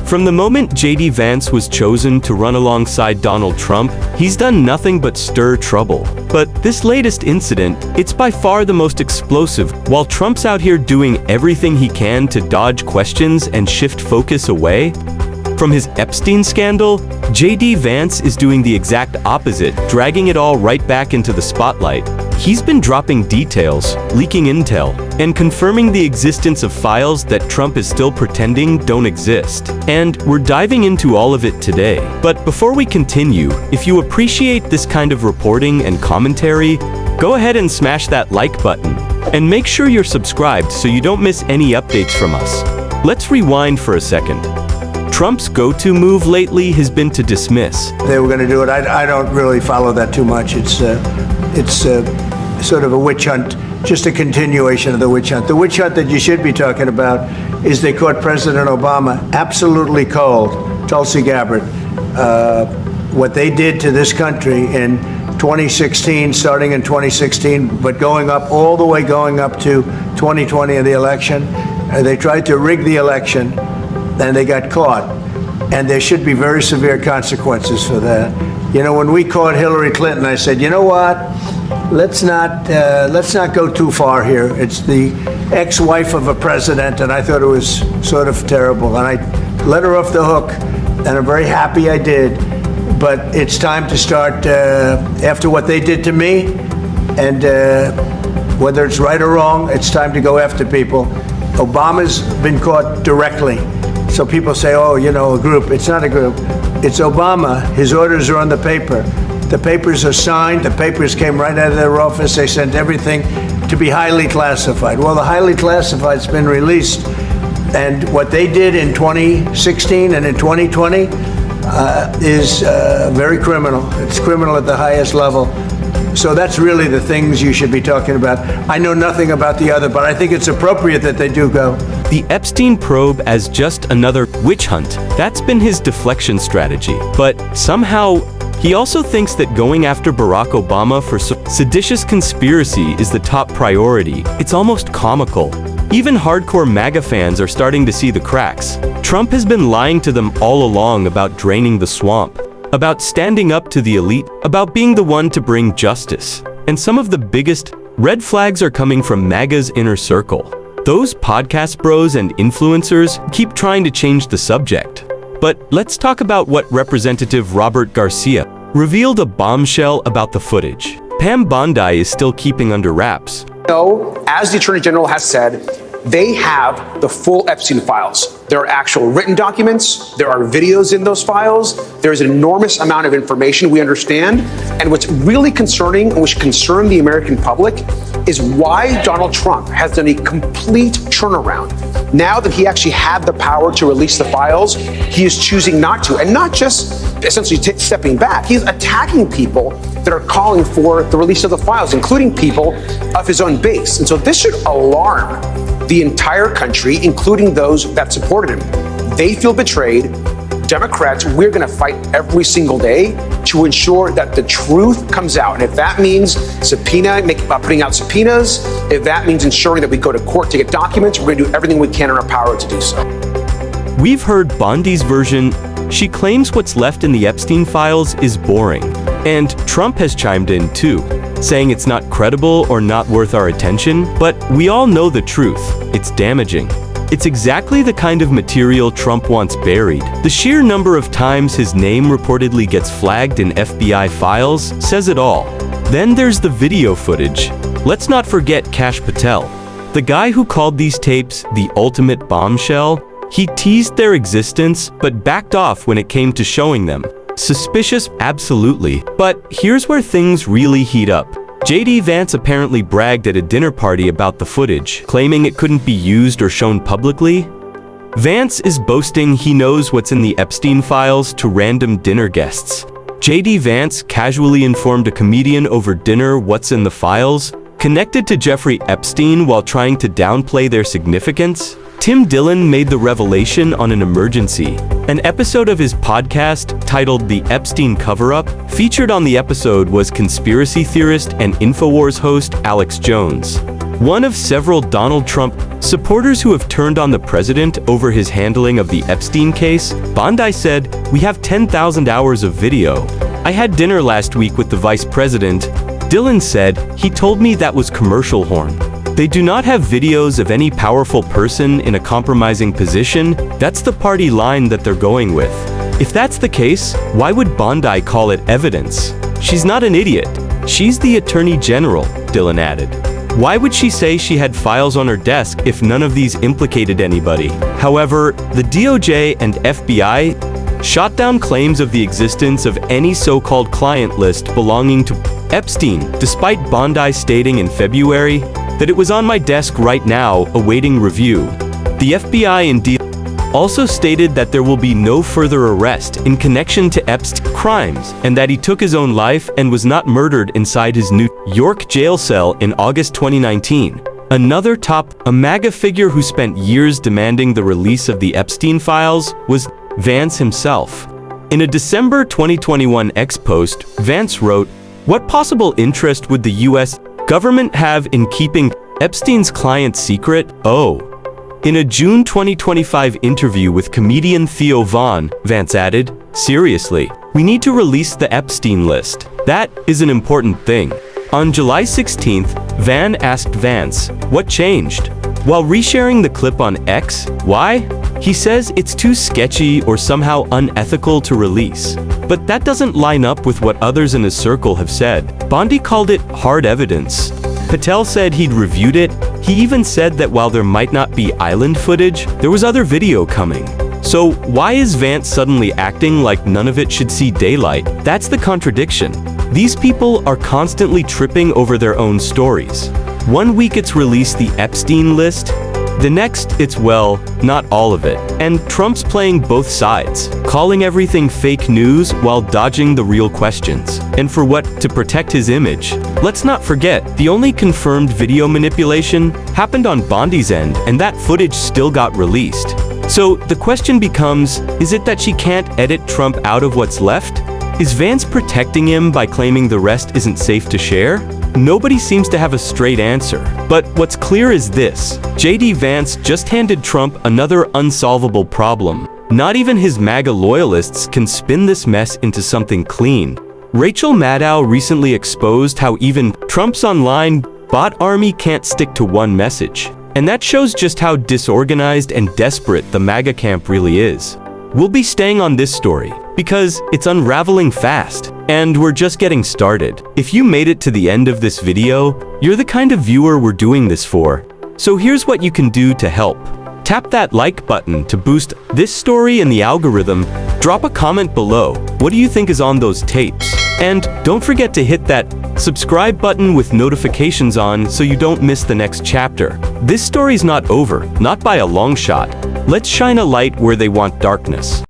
From the moment JD Vance was chosen to run alongside Donald Trump, he's done nothing but stir trouble. But this latest incident, it's by far the most explosive. While Trump's out here doing everything he can to dodge questions and shift focus away from his Epstein scandal, JD Vance is doing the exact opposite, dragging it all right back into the spotlight. He's been dropping details, leaking intel, and confirming the existence of files that Trump is still pretending don't exist. And we're diving into all of it today. But before we continue, if you appreciate this kind of reporting and commentary, go ahead and smash that like button. And make sure you're subscribed so you don't miss any updates from us. Let's rewind for a second. Trump's go-to move lately has been to dismiss. They were going to do it. I don't really follow that too much. It's sort of a witch hunt, just a continuation of the witch hunt. The witch hunt that you should be talking about is they caught President Obama absolutely cold, Tulsi Gabbard. What they did to this country in 2016, starting in 2016, but going up to 2020 in the election. They tried to rig the election, and they got caught. And there should be very severe consequences for that. You know, when we caught Hillary Clinton, I said, you know what? Let's not go too far here. It's the ex-wife of a president, and I thought it was sort of terrible. And I let her off the hook, and I'm very happy I did. But it's time to start, after what they did to me, and whether it's right or wrong, it's time to go after people. Obama's been caught directly. So people say, oh, you know, a group. It's not a group. It's Obama. His orders are on the paper. The papers are signed. The papers came right out of their office. They sent everything to be highly classified. Well, the highly classified's been released. And what they did in 2016 and in 2020 is very criminal. It's criminal at the highest level. So that's really the things you should be talking about. I know nothing about the other, but I think it's appropriate that they do go. The Epstein probe as just another witch hunt. That's been his deflection strategy. But somehow, he also thinks that going after Barack Obama for seditious conspiracy is the top priority. It's almost comical. Even hardcore MAGA fans are starting to see the cracks. Trump has been lying to them all along about draining the swamp, about standing up to the elite, about being the one to bring justice. And some of the biggest red flags are coming from MAGA's inner circle. Those podcast bros and influencers keep trying to change the subject. But let's talk about what Representative Robert Garcia revealed, a bombshell about the footage Pam Bondi is still keeping under wraps. So, as the Attorney General has said, they have the full Epstein files. There are actual written documents. There are videos in those files. There's an enormous amount of information we understand. And what's really concerning, and which should concern the American public, is why Donald Trump has done a complete turnaround. Now that he actually had the power to release the files, he is choosing not to. And not just essentially stepping back. He's attacking people that are calling for the release of the files, including people of his own base. And so this should alarm the entire country, including those that supported him. They feel betrayed. Democrats, we're going to fight every single day to ensure that the truth comes out. And if that means putting out subpoenas, if that means ensuring that we go to court to get documents, we're going to do everything we can in our power to do so. We've heard Bondi's version. She claims what's left in the Epstein files is boring. And Trump has chimed in too, saying it's not credible or not worth our attention. But we all know the truth. It's damaging. It's exactly the kind of material Trump wants buried. The sheer number of times his name reportedly gets flagged in FBI files says it all. Then there's the video footage. Let's not forget Cash Patel, the guy who called these tapes the ultimate bombshell. He teased their existence, but backed off when it came to showing them. Suspicious? Absolutely. But here's where things really heat up. JD Vance apparently bragged at a dinner party about the footage, claiming it couldn't be used or shown publicly. Vance is boasting he knows what's in the Epstein files to random dinner guests. JD Vance casually informed a comedian over dinner what's in the files, connected to Jeffrey Epstein while trying to downplay their significance. Tim Dillon made the revelation on an emergency. An episode of his podcast, titled The Epstein Cover-Up, featured on the episode was conspiracy theorist and InfoWars host Alex Jones. One of several Donald Trump supporters who have turned on the president over his handling of the Epstein case, Bondi said, "We have 10,000 hours of video. I had dinner last week with the vice president. Dillon said, he told me that was commercial horn. They do not have videos of any powerful person in a compromising position. That's the party line that they're going with. If that's the case, why would Bondi call it evidence? She's not an idiot. She's the Attorney General," Dillon added. Why would she say she had files on her desk if none of these implicated anybody? However, the DOJ and FBI shot down claims of the existence of any so-called client list belonging to Epstein, despite Bondi stating in February that it was on my desk right now, awaiting review. The FBI and DOJ also stated that there will be no further arrest in connection to Epstein's crimes, and that he took his own life and was not murdered inside his New York jail cell in August 2019. Another a MAGA figure who spent years demanding the release of the Epstein files was Vance himself. In a December 2021 X post, Vance wrote, "What possible interest would the US government have in keeping Epstein's clients secret? Oh." In a June 2025 interview with comedian Theo Von, Vance added, "Seriously, we need to release the Epstein list. That is an important thing." On July 16th, Van asked Vance, "What changed?" While resharing the clip on X, why? He says it's too sketchy or somehow unethical to release. But that doesn't line up with what others in his circle have said. Bondi called it hard evidence. Patel said he'd reviewed it. He even said that while there might not be island footage, there was other video coming. So why is Vance suddenly acting like none of it should see daylight? That's the contradiction. These people are constantly tripping over their own stories. One week it's released the Epstein list, the next it's, well, not all of it. And Trump's playing both sides, calling everything fake news while dodging the real questions. And for what? To protect his image. Let's not forget, the only confirmed video manipulation happened on Bondi's end, and that footage still got released. So the question becomes, is it that she can't edit Trump out of what's left? Is Vance protecting him by claiming the rest isn't safe to share? Nobody seems to have a straight answer. But what's clear is this: JD Vance just handed Trump another unsolvable problem. Not even his MAGA loyalists can spin this mess into something clean. Rachel Maddow recently exposed how even Trump's online bot army can't stick to one message. And that shows just how disorganized and desperate the MAGA camp really is. We'll be staying on this story because it's unraveling fast, and we're just getting started. If you made it to the end of this video, you're the kind of viewer we're doing this for. So here's what you can do to help. Tap that like button to boost this story in the algorithm. Drop a comment below. What do you think is on those tapes? And don't forget to hit that subscribe button with notifications on so you don't miss the next chapter. This story's not over, not by a long shot. Let's shine a light where they want darkness.